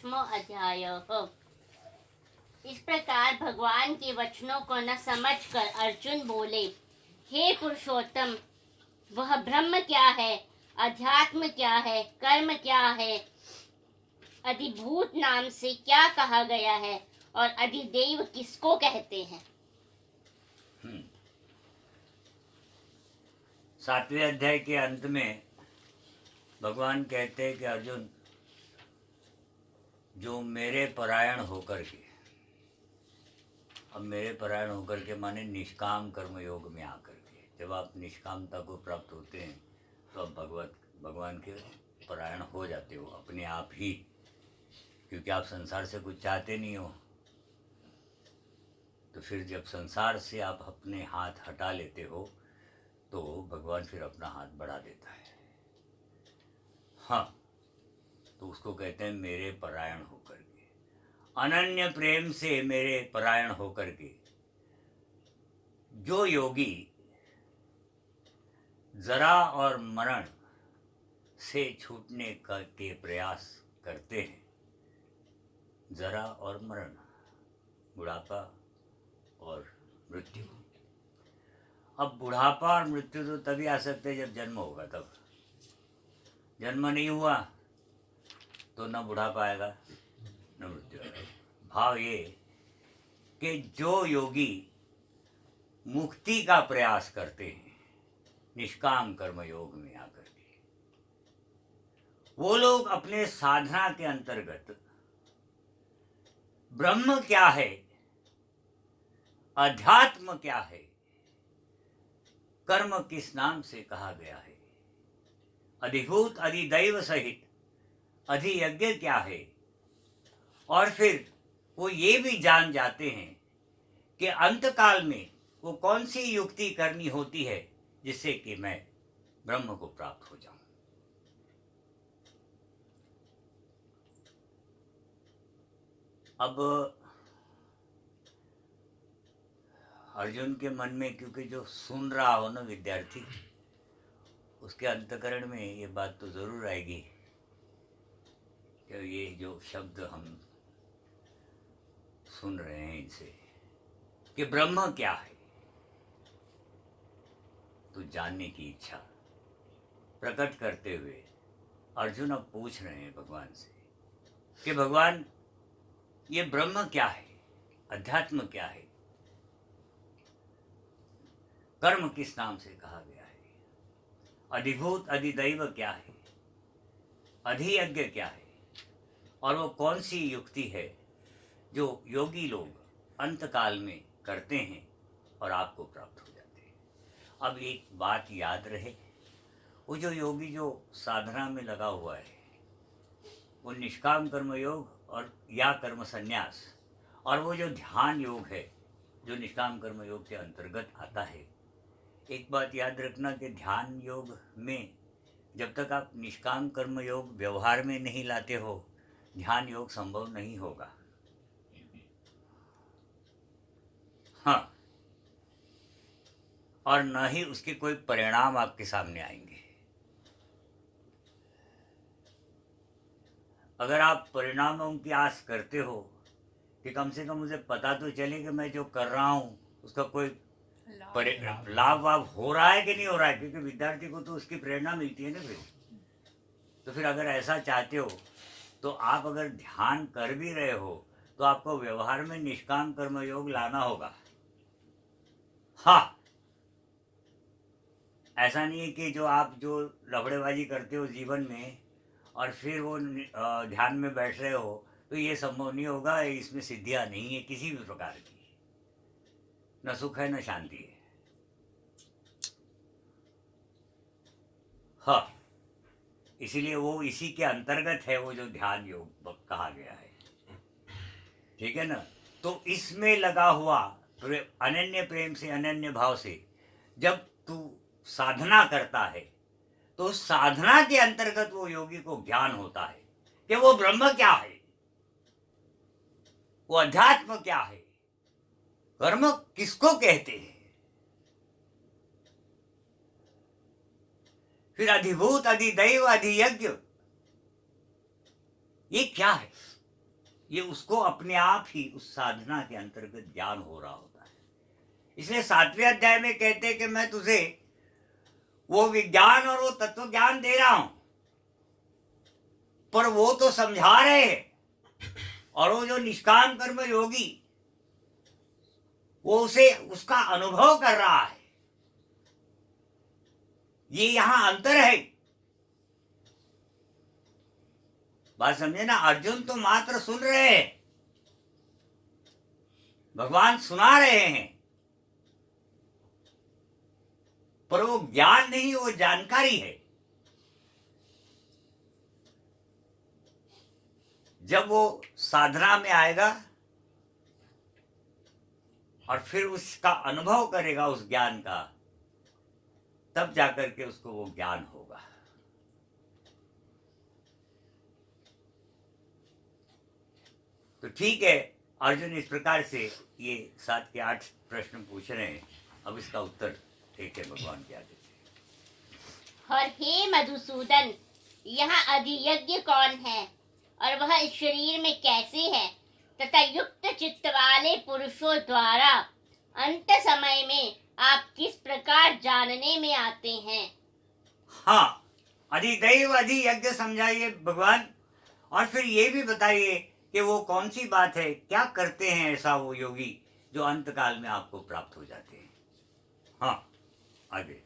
8वां अध्याय। इस प्रकार भगवान के वचनों को न समझकर अर्जुन बोले, हे पुरुषोत्तम, वह ब्रह्म क्या है, अध्यात्म क्या है, कर्म क्या है, अधिभूत नाम से क्या कहा गया है और अधिदेव किसको कहते हैं? 7वें अध्याय के अंत में भगवान कहते हैं कि अर्जुन, जो मेरे परायण होकर के, अब मेरे परायण होकर के माने निष्काम कर्म योग में आकर के, जब आप निष्कामता को प्राप्त होते हैं तो आप भगवान के परायण हो जाते हो अपने आप ही, क्योंकि आप संसार से कुछ चाहते नहीं हो। तो फिर जब संसार से आप अपने हाथ हटा लेते हो तो भगवान फिर अपना हाथ बढ़ा देता है। हाँ, तो उसको कहते हैं मेरे परायण होकर के, अनन्य प्रेम से मेरे परायण होकर के। जो योगी जरा और मरण से छूटने के प्रयास करते हैं, जरा और मरण, बुढ़ापा और मृत्यु। अब बुढ़ापा और मृत्यु तो तभी आ सकते हैं जब जन्म होगा, तब जन्म नहीं हुआ तो न बुढ़ापा आएगा न मृत्यु आएगा। भाव ये कि जो योगी मुक्ति का प्रयास करते हैं निष्काम कर्म योग में आकर के, वो लोग अपने साधना के अंतर्गत ब्रह्म क्या है, अध्यात्म क्या है, कर्म किस नाम से कहा गया है, अधिभूत अधिदैव सहित अधियज्ञ क्या है, और फिर वो ये भी जान जाते हैं कि अंतकाल में वो कौन सी युक्ति करनी होती है जिससे कि मैं ब्रह्म को प्राप्त हो जाऊं। अब अर्जुन के मन में, क्योंकि जो सुन रहा हो ना विद्यार्थी, उसके अंतकरण में ये बात तो जरूर आएगी कि ये जो शब्द हम सुन रहे हैं इनसे कि ब्रह्म क्या है, तो जानने की इच्छा प्रकट करते हुए अर्जुन अब पूछ रहे हैं भगवान से कि भगवान, ये ब्रह्म क्या है, अध्यात्म क्या है, कर्म किस नाम से कहा गया है, अधिभूत अधिदैव क्या है, अधियज्ञ क्या है, और वो कौन सी युक्ति है जो योगी लोग अंतकाल में करते हैं और आपको प्राप्त हो जाते हैं। अब एक बात याद रहे, वो जो योगी जो साधना में लगा हुआ है, वो निष्काम कर्म योग और या कर्म संन्यास, और वो जो ध्यान योग है जो निष्काम कर्म योग के अंतर्गत आता है, एक बात याद रखना कि ध्यान योग में जब तक आप निष्काम कर्म योग व्यवहार में नहीं लाते हो, ध्यान योग संभव नहीं होगा। हाँ, और न ही उसके कोई परिणाम आपके सामने आएंगे। अगर आप परिणामों की आस करते हो कि कम से कम मुझे पता तो चले कि मैं जो कर रहा हूँ उसका कोई लाभ वाभ हो रहा है कि नहीं हो रहा है, क्योंकि विद्यार्थी को तो उसकी प्रेरणा मिलती है ना फिर। तो फिर अगर ऐसा चाहते हो तो आप अगर ध्यान कर भी रहे हो तो आपको व्यवहार में निष्काम कर्म योग लाना होगा। हाँ, ऐसा नहीं है कि जो आप जो लफड़ेबाजी करते हो जीवन में और फिर वो ध्यान में बैठ रहे हो तो ये संभव नहीं होगा, इसमें सिद्धियां नहीं है किसी भी प्रकार की, न सुख है न शांति है। हाँ, इसीलिए वो इसी के अंतर्गत है वो जो ध्यान योग कहा गया है, ठीक है ना। तो इसमें लगा हुआ अनन्य प्रेम से, अनन्य भाव से जब तू साधना करता है तो साधना के अंतर्गत वो योगी को ज्ञान होता है कि वो ब्रह्म क्या है, वो अध्यात्म क्या है, कर्म किसको कहते हैं, फिर अधिभूत अधिदैव अधियज्ञ ये क्या है। ये उसको अपने आप ही उस साधना के अंतर्गत ज्ञान हो रहा होता है। इसलिए 7वें अध्याय में कहते हैं कि मैं तुझे वो विज्ञान और वो तत्व ज्ञान दे रहा हूं, पर वो तो समझा रहे हैं, और वो जो निष्काम कर्म योगी वो उसे उसका अनुभव कर रहा है। ये यहां अंतर है। बात समझे ना? अर्जुन तो मात्र सुन रहे हैं, भगवान सुना रहे हैं, पर वो ज्ञान नहीं, वो जानकारी है। जब वो साधना में आएगा और फिर उसका अनुभव करेगा उस ज्ञान का, तब जाकर के उसको वो ज्ञान होगा। तो ठीक है, अर्जुन इस प्रकार से ये 7 के 8 प्रश्न पूछ रहे हैं। अब इसका उत्तर ठीक है भगवान के आगे से। और हे मधुसूदन, यहाँ अधियज्ञ कौन है और वह इस शरीर में कैसे है, तथा युक्त चित्त वाले पुरुषों द्वारा अंत समय में आप किस प्रकार जानने में आते हैं? हाँ, अधिदैव अधियज्ञ समझाइए भगवान, और फिर ये भी बताइए कि वो कौन सी बात है, क्या करते हैं ऐसा वो योगी जो अंत काल में आपको प्राप्त हो जाते हैं। हाँ, आगे।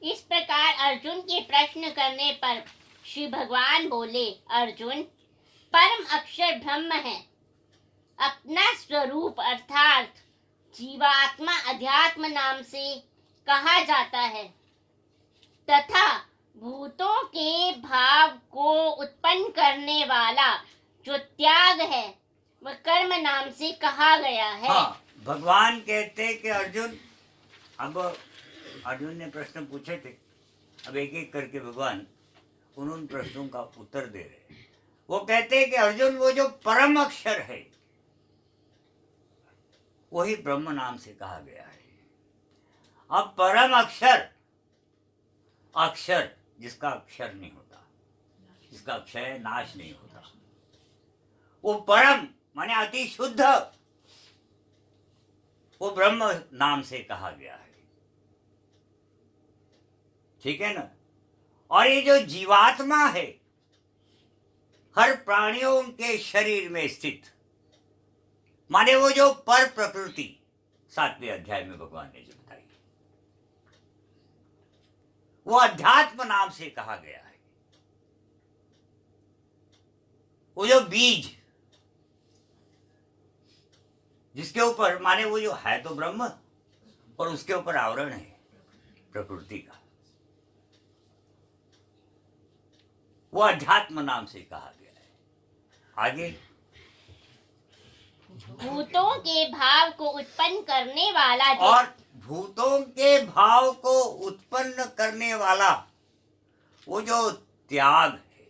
इस प्रकार अर्जुन के प्रश्न करने पर श्री भगवान बोले, अर्जुन, परम अक्षर ब्रह्म है। अपना स्वरूप अर्थात जीवात्मा अध्यात्म नाम से कहा जाता है, तथा भूतों के भाव को उत्पन्न करने वाला जो त्याग है वह कर्म नाम से कहा गया है। हाँ, भगवान कहते हैं कि अर्जुन, अब अर्जुन ने प्रश्न पूछे थे, अब एक एक करके भगवान उन प्रश्नों का उत्तर दे रहे हैं। वो कहते हैं कि अर्जुन, वो जो परम अक्षर है वही ब्रह्म नाम से कहा गया है। अब परम अक्षर, अक्षर जिसका अक्षर नहीं होता, जिसका क्षय नाश नहीं होता, वो परम माने अति शुद्ध, वो ब्रह्म नाम से कहा गया है। ठीक है ना? और ये जो जीवात्मा है, हर प्राणियों के शरीर में स्थित, माने वो जो पर प्रकृति 7वें अध्याय में भगवान ने जो बताई, वो अध्यात्म नाम से कहा गया है। वो जो बीज जिसके ऊपर, माने वो जो है तो ब्रह्म, और उसके ऊपर आवरण है प्रकृति का, वो अध्यात्म नाम से कहा गया है। आगे, भूतों के भाव को उत्पन्न करने वाला जो, और भूतों के भाव को उत्पन्न करने वाला वो जो त्याग है,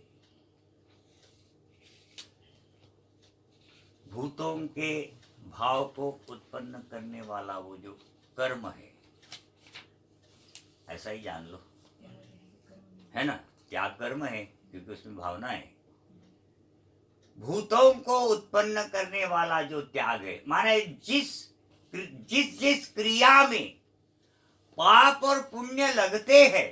भूतों के भाव को उत्पन्न करने वाला वो जो कर्म है, ऐसा ही जान लो, है ना? त्याग कर्म है क्योंकि उसमें भावना है। भूतों को उत्पन्न करने वाला जो त्याग है, माने जिस जिस जिस क्रिया में पाप और पुण्य लगते हैं,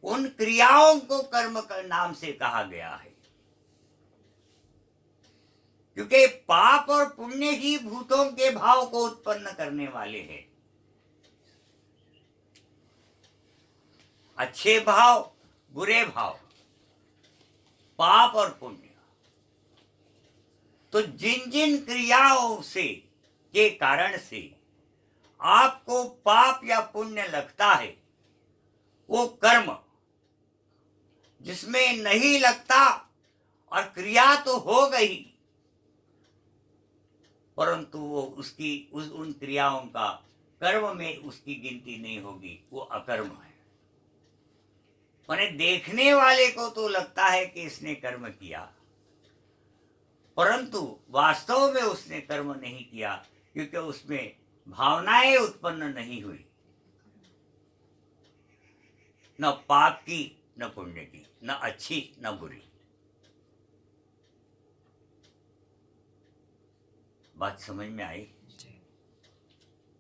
उन क्रियाओं को कर्म का नाम से कहा गया है। क्योंकि पाप और पुण्य ही भूतों के भाव को उत्पन्न करने वाले हैं। अच्छे भाव, बुरे भाव, पाप और पुण्य। तो जिन जिन क्रियाओं से के कारण से आपको पाप या पुण्य लगता है, वो कर्म जिसमें नहीं लगता और क्रिया तो हो गई, परंतु वो उसकी उन क्रियाओं का कर्म में उसकी गिनती नहीं होगी, वो अकर्म है। माने देखने वाले को तो लगता है कि इसने कर्म किया, परंतु वास्तव में उसने कर्म नहीं किया, क्योंकि उसमें भावनाएं उत्पन्न नहीं हुई, न पाप की न पुण्य की, न अच्छी न बुरी। बात समझ में आई?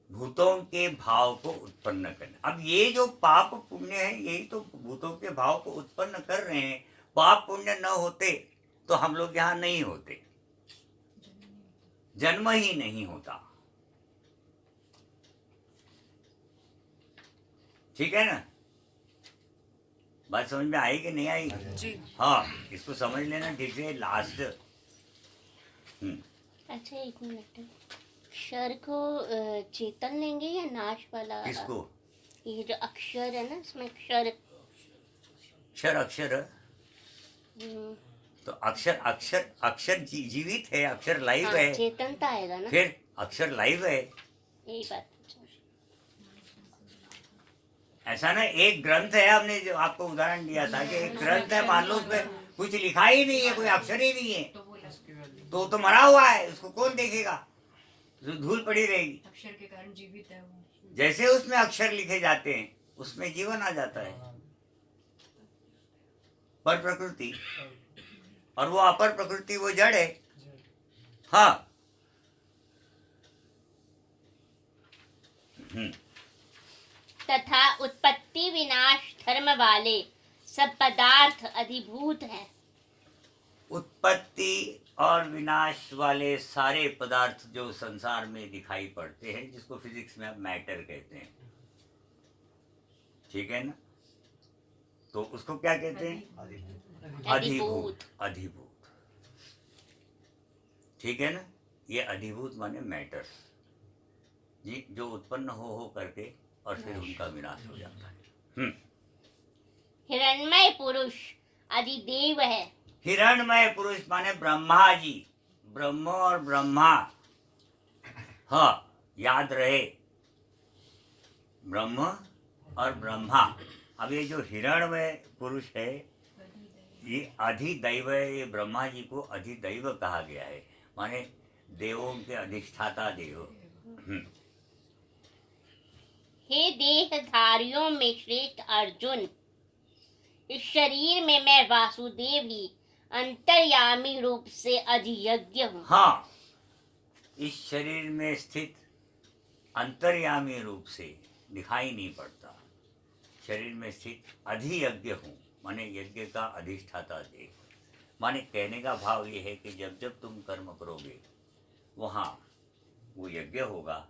भूतों के भाव को उत्पन्न करना। अब ये जो पाप पुण्य है यही तो भूतों के भाव को उत्पन्न कर रहे हैं। पाप पुण्य न होते तो हम लोग यहाँ नहीं होते, जन्म ही नहीं होता। ठीक है ना? बात समझ में आई कि नहीं आई? जी। हाँ, इसको समझ लेना ठीक से। लास्ट अच्छा, एक मिनट, क्षर को चेतन लेंगे या नाश वाला? किसको? ये जो अक्षर है ना, इसमें क्षर। अक्षर अक्षर हम्म, तो अक्षर अक्षर अक्षर जीवित है, अक्षर लाइव हाँ, है। चेतनता आएगा ना, फिर अक्षर लाइव है। यही बात। ऐसा ना, एक ग्रंथ है, हमने जो आपको उदाहरण दिया था कि एक ग्रंथ है, मान लो उसमें कुछ लिखा ही नहीं है, कोई अक्षर ही नहीं है, तो मरा हुआ है, उसको कौन देखेगा? जो धूल पड़ी रहेगी। अक्षर के कारण जीवित है वो। जैसे उसमें अक्षर लिखे जाते हैं उसमें जीवन आ जाता है, पर प्रकृति, और वो अपर प्रकृति वो जड़ है। हाँ। तथा उत्पत्ति विनाश धर्म वाले सब पदार्थ अधिभूत हैं। उत्पत्ति और विनाश वाले सारे पदार्थ जो संसार में दिखाई पड़ते हैं, जिसको फिजिक्स में आप मैटर कहते हैं, ठीक है ना? तो उसको क्या कहते हैं? अधिभूत। अधिभूत, ठीक है ना? ये अधिभूत माने मैटर जी, जो उत्पन्न हो करके और फिर उनका विनाश हो जाता है। हिरण्मय पुरुष अधिदेव है। हिरण्मय पुरुष माने ब्रह्मा जी, ब्रह्म और ब्रह्मा। हाँ, याद रहे, ब्रह्म और ब्रह्मा। अब ये जो हिरण्मय पुरुष है ये अधिदैव है। ये ब्रह्मा जी को अधिदैव कहा गया है, माने देवों के अधिष्ठाता देव। हे देहधारियों में श्रेष्ठ अर्जुन, इस शरीर में मैं वासुदेव ही अंतर्यामी रूप से अधियज्ञ हूँ। हाँ, इस शरीर में स्थित अंतर्यामी रूप से दिखाई नहीं पड़ता, शरीर में स्थित अधियज्ञ हूँ, माने यज्ञ का अधिष्ठाता देव। माने कहने का भाव ये है कि जब जब तुम कर्म करोगे वहाँ वो यज्ञ होगा।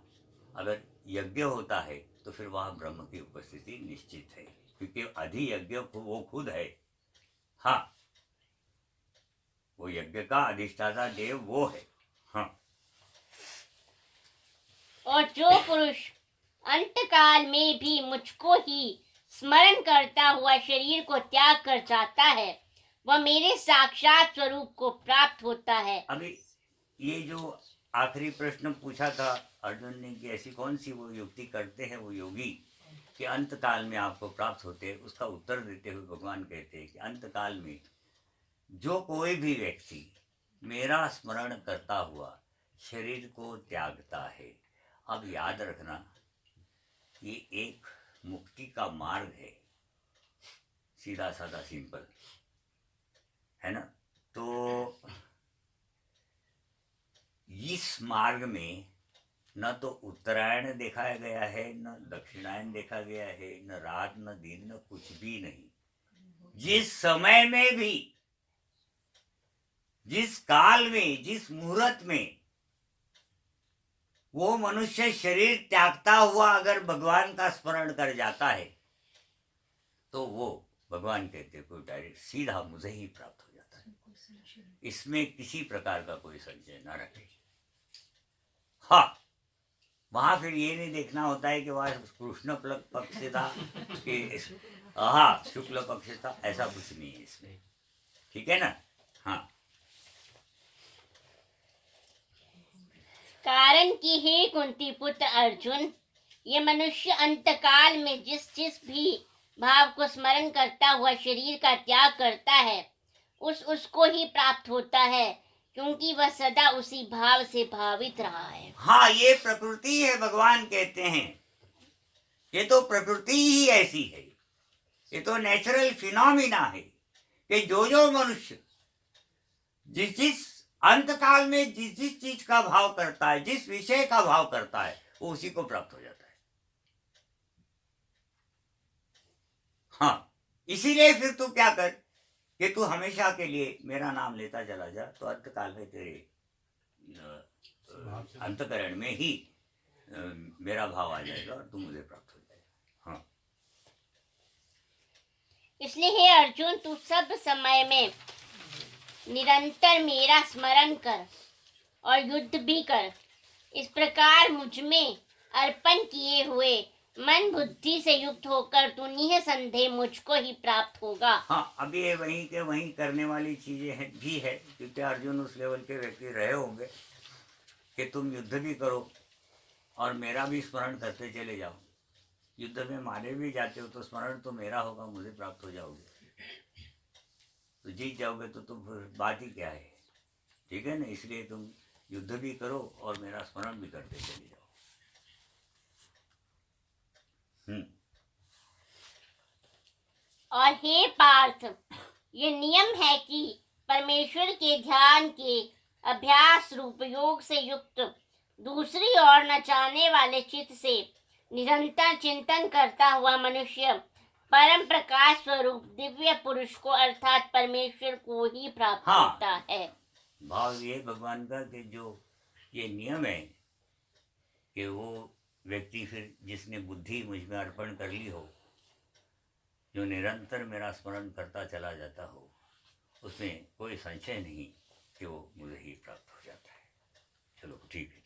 अगर यज्ञ होता है तो फिर वहाँ ब्रह्म की उपस्थिति निश्चित है, क्योंकि अधियज्ञ वो खुद है। हाँ, वो यज्ञ का अधिष्ठाता देव वो है। हाँ। और जो पुरुष अंतकाल में भी मुझको ही स्मरण करता हुआ शरीर को त्याग कर जाता है, वह मेरे साक्षात स्वरूप को प्राप्त होता है। अभी ये जो आखिरी प्रश्न पूछा था अर्जुन ने कि ऐसी कौन सी वो युक्ति करते हैं वो योगी कि अंत काल में आपको प्राप्त होते हैं, उसका उत्तर देते हुए भगवान कहते हैं कि अंत काल में जो कोई भी व्यक्ति मेरा स्मरण करता हुआ शरीर को त्यागता है। अब याद रखना, ये एक मुक्ति का मार्ग है, सीधा साधा सिंपल है ना? तो इस मार्ग में न तो उत्तरायण देखा गया है, न दक्षिणायन देखा गया है, न रात न दिन, न कुछ भी नहीं। जिस समय में भी, जिस काल में, जिस मुहूर्त में वो मनुष्य शरीर त्यागता हुआ अगर भगवान का स्मरण कर जाता है तो वो भगवान कहते कोई डायरेक्ट सीधा मुझे ही प्राप्त हो जाता है। इसमें किसी प्रकार का कोई संशय न रखे। हाँ, वहां फिर ये नहीं देखना होता है कि वह कृष्ण पक्ष से था कि हाँ शुक्ल पक्ष था, ऐसा कुछ नहीं है इसमें, ठीक है ना? हाँ। कारण कि हे कुंती पुत्र अर्जुन, ये मनुष्य अंतकाल में जिस जिस भी भाव को स्मरण करता हुआ शरीर का त्याग करता है उसको ही प्राप्त होता है, क्योंकि वह सदा उसी भाव से भावित रहा है। हाँ, ये प्रकृति है, भगवान कहते हैं ये तो प्रकृति ही ऐसी है, ये तो नेचुरल फिनोमिना है कि जो जो मनुष्य जिस जिस अंत काल में जिस जिस चीज का भाव करता है, जिस विषय का भाव करता है, वो उसी को प्राप्त हो जाता है। हाँ, इसीलिए फिर तू क्या कर कि तू हमेशा के लिए मेरा नाम लेता चला जा, तो अंत काल में तेरे अंतकरण में ही मेरा भाव आ जाएगा और तू मुझे प्राप्त हो जाएगा। हाँ, इसलिए हे अर्जुन, तू सब समय में निरंतर मेरा स्मरण कर और युद्ध भी कर। इस प्रकार मुझ में अर्पण किए हुए मन बुद्धि से युक्त होकर तू निःसंदेह मुझको ही प्राप्त होगा। हाँ, अभी ये वहीं के वहीं करने वाली चीजें हैं भी है, क्योंकि अर्जुन उस लेवल के व्यक्ति रहे होंगे कि तुम युद्ध भी करो और मेरा भी स्मरण करते चले जाओ। युद्ध में मारे भी जाते हो तो स्मरण तो मेरा होगा, मुझे प्राप्त हो जाओगे। तो जीत जाओगे तो तुम फिर बात ही क्या है, ठीक है ना। इसलिए तुम युद्ध भी करो और मेरा स्मरण भी करते चले जाओ। और हे पार्थ, ये नियम है कि परमेश्वर के ध्यान के अभ्यास रूप योग से युक्त दूसरी ओर न जाने वाले चित्त से निरंतर चिंतन करता हुआ मनुष्य परम प्रकाश स्वरूप दिव्य पुरुष को अर्थात परमेश्वर को ही प्राप्त हाँ, होता है। भाव ये भगवान का कि जो ये नियम है कि वो व्यक्ति फिर जिसने बुद्धि मुझ में अर्पण कर ली हो, जो निरंतर मेरा स्मरण करता चला जाता हो, उसमें कोई संशय नहीं कि वो मुझे ही प्राप्त हो जाता है। चलो ठीक है।